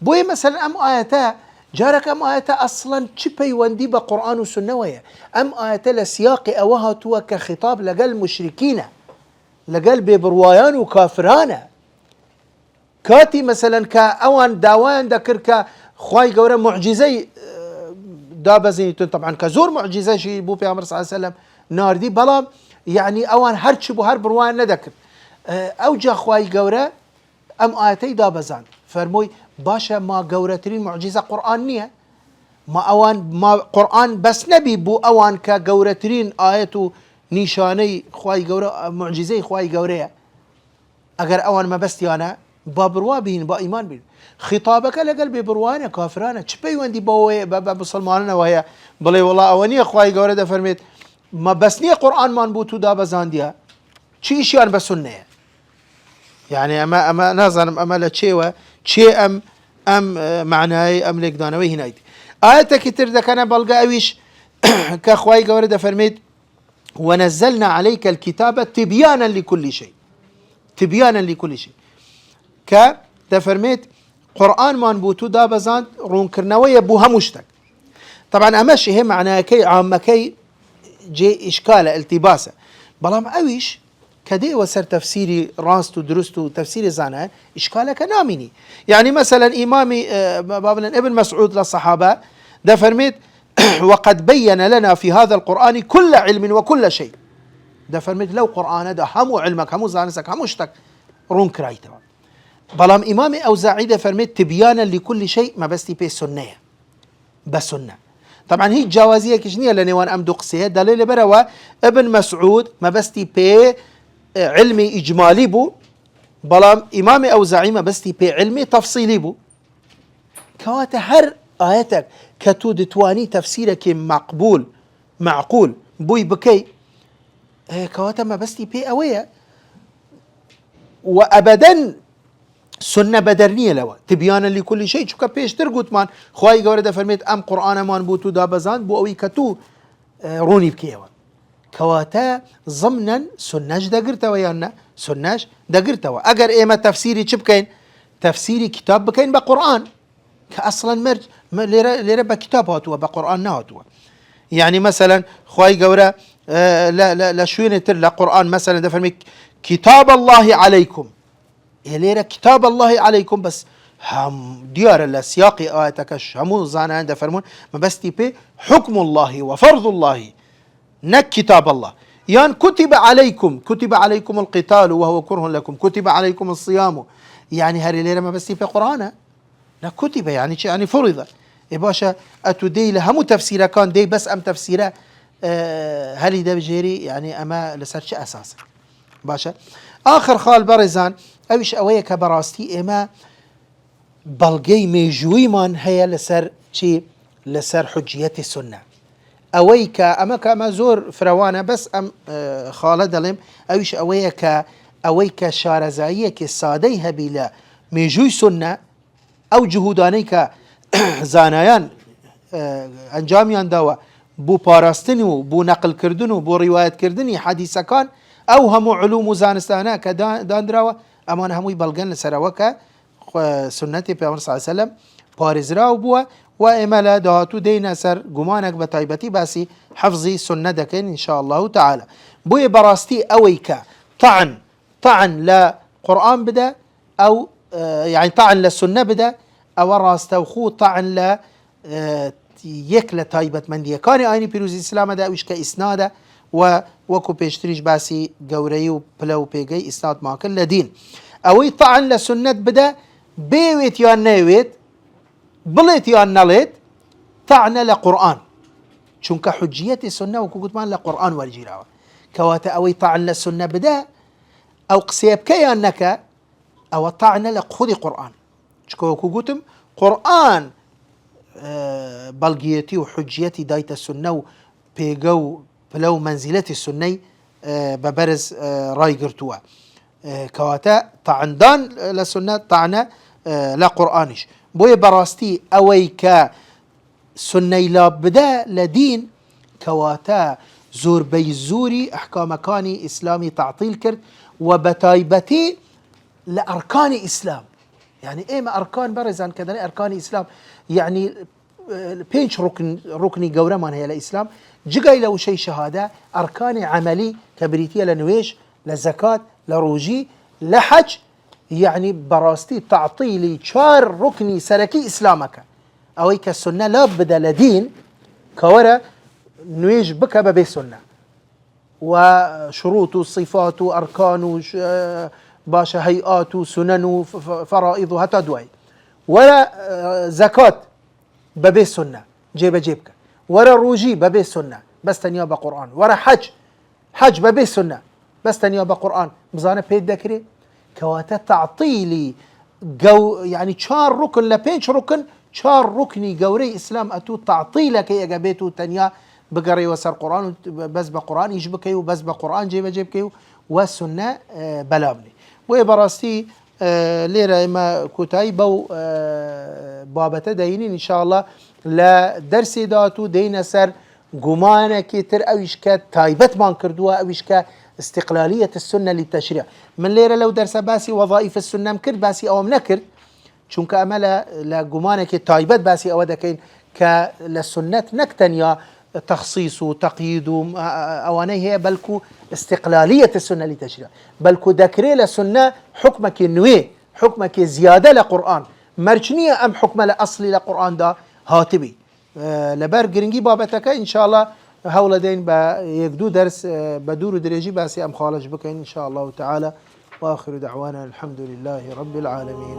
بوي مثلا أم آياتا جارك أم آياتا أصلا تشبي واندي بقرآن وسنة ويا أم آياتا لسياق أوها توا كخطاب لقال مشركين لقال ببروايان وكافرانا كاتي مثلا كأوان داوان ذكر كخواي قورا معجزي دابزين طبعا كزور معجزة شي بو في عمر صلى الله عليه وسلم نار دي بلا يعني أوان هرتشبو هر بروايان ندكر أوجا خواي قورا أم آياتي دابزان فرموي باشا ما قورترين معجزة قرآنية ما أوان ما قرآن بس نبي بو أوان كقورترين آياتو نيشاني خواي قورا معجزي خواي قوريا أجر أوان ما بس أنا بابروا بين با إيمان بين خطابك لقل ببروانا كافرانا تشبي وندي بوي بسلماننا وهي بلي والله أوانية خواي قورا ده فرميت ما بس نية قرآن ما نبوتو دابزان ديها شيء أنا بسنة يعني أما نازن أما لشيء شيء أم معناه أم لك دانوي هنايد آياتك كتير ده كان بلقى أويش كخواي قورد فرميت ونزلنا عليك الكتاب تبيانا لكل شيء تبيانا لكل شيء فرميت قرآن ما نبوتو دابزان رون كرنوية بوها مشتك طبعا أمشي هي معناه كي عامكي جي إشكال التباسة بلام أويش كدي وسر تفسيري راستو درستو تفسيري زانا إشكالك نامني يعني مثلا إمامي بابنا ابن مسعود للصحابة ده فرميت وقد بين لنا في هذا القرآن كل علم وكل شيء ده فرميت لو قرآن ده همو علمك همو زانسك همو اشتك رون كرايته بلام إمامي أوزاعي ده فرميت تبيانا لكل شيء ما بستي بي سنة بسنة طبعا هي جوازية كشنية لنوان أم دقسية دليل بروا ابن مسعود ما بستي بي علمي إجمالي بو بلام إمامي أوزاعي ما بستي بي علمي تفصيلي بو كواتا هر آياتك كتود تواني تفسيرك مقبول معقول بوي بكي كواتا ما بستي بي أويا وأبدا سنة بدرنية لوا تبيانا لكل شيء شو كبيش ترقوت مان خواهي قورده فرميت أم قرآن مان بوتو دابزان بو أوي كتو روني بكيوا كواتا ضمنا سناش دقرتوا يانا سناش دقرتوا أجر إيما تفسيري شبكين تفسيري كتاب بكين بقرآن كأصلا مرج لرب كتاب هاتوا بقرآن نهاتوا يعني مثلا خواي قورا لا شو نتر لقرآن مثلا دفرمي كتاب الله عليكم ليرة كتاب الله عليكم بس هم ديار السياق آياتكش همو زانا عند فرمون ما بس تيبي حكم الله وفرض الله نك كتاب الله يعني كتب عليكم القتال وهو كره لكم كتب عليكم الصيام يعني هاري ليرة ما بس تيبي قرآن لا كتب يعني فرض باشا أتودي لهم تفسيره كان دي بس أم تفسيره هل ده بجيري يعني أما لسرش أساس باشا آخر خال برزان أوش أوية كبراستي إما بلغي ميجوي من هي لسر شي لسر حجية السنة أويك أما كما زور فروانة بس أم خالد لهم أوش أويك شارزائية كساديها بلا ميجوي سنة أو جهودانيك زانایان انجامیان داوا بو پاراستنی و بو نقل کردن و بو روایت کردنی حدیث کان او همو علوم و زانستانه که داندراوا امان هموی بلگن لسراوا که سنت پیامبر صلی الله علیه و سلم پارزراو بوا و املا دهاتو دین سر گمانک بتایبتی باسی حفظی سنت دکن ان شاء الله تعالی بوی براستی اوی که طعن لا قرآن بدا او يعني طعن للسنة بدا او راستوخو طعن ل يك لتايبت من دي كان ايني بيروز الاسلام دا وش كاسناده وكو بيشتريش باسي قوري وبلو بيجي اسناد ماكل لدين اوي طعن لسنة بدا بيويت يا نيويت بليت يا نليت طعن لقرآن چونك حجية السنة وكو قلت مان لقرآن والجيراوة كواتا اوي طعن للسنة بدا او قسيب كيانك او طعن لخذ قرآن شكو قلتم قرآن بلغيتي وحجيتي دايت السنة بيجو بلو منزلة السنة ببرز راي قرتوا كواتا طعندان للسنة طعنا لا قرآنش بوي براستي اويكا سنة لا بدا لدين كواتا زور بيزوري احكام كاني اسلامي تعطيل كرد وبتايبتي لأركان إسلام يعني إيه ما أركان برزان كذا أركان إسلام يعني بينش ركني جورمان هي الإسلام جاي له شيء شهادة أركان عملي كبريتية لنويش لزكاة لروجي لحج يعني براستي تعطيلي شار ركني سلكي إسلامك أو كالسنة لا بدا لدين كورا نويش بك ببي سنة وشروط صفات أركان باشا هيئات سنن فرائض هتا دواي ولا زكاة ببي سنة جيبك ولا روجي ببي سنة بس تنيا بقرآن ولا حج ببي سنة بس تنيا بقرآن مزانة بيد ذكري كواتا تعطيلي يعني شار ركن لبينش ركن شار ركني قوري إسلام أتو تعطيلك يا جابيتو تنيا بقري وسر قرآن بس بقرآن يجبكيو بس بقرآن جيبكيو والسنة بلابني وبراستي ليرة ما كتاي بو بابته دينين إن شاء الله لا درس داتو دين سر جمانة كتر أويش كتايبت مان كردوها أويش كاستقلالية السنة للتشريع من ليرة لو درس باسي وظائف السنة مكرد باسي أو منكر چونك أملا لا جمانة كتايبت باسي أو دكين كالسنة نكتنيا تخصيص وتقييد أواني هي بلكو استقلالية السنة للتشريع بلكو ذكري للسنة حكمك النوي حكمك زيادة لقرآن مرجنية أم حكم لأصلي لقرآن دا هاتبي لبر جرينجي بابتك إن شاء الله هولدين يقدو درس بدور درجي باسي أم خالج بك إن شاء الله تعالى وآخر دعوانا الحمد لله رب العالمين.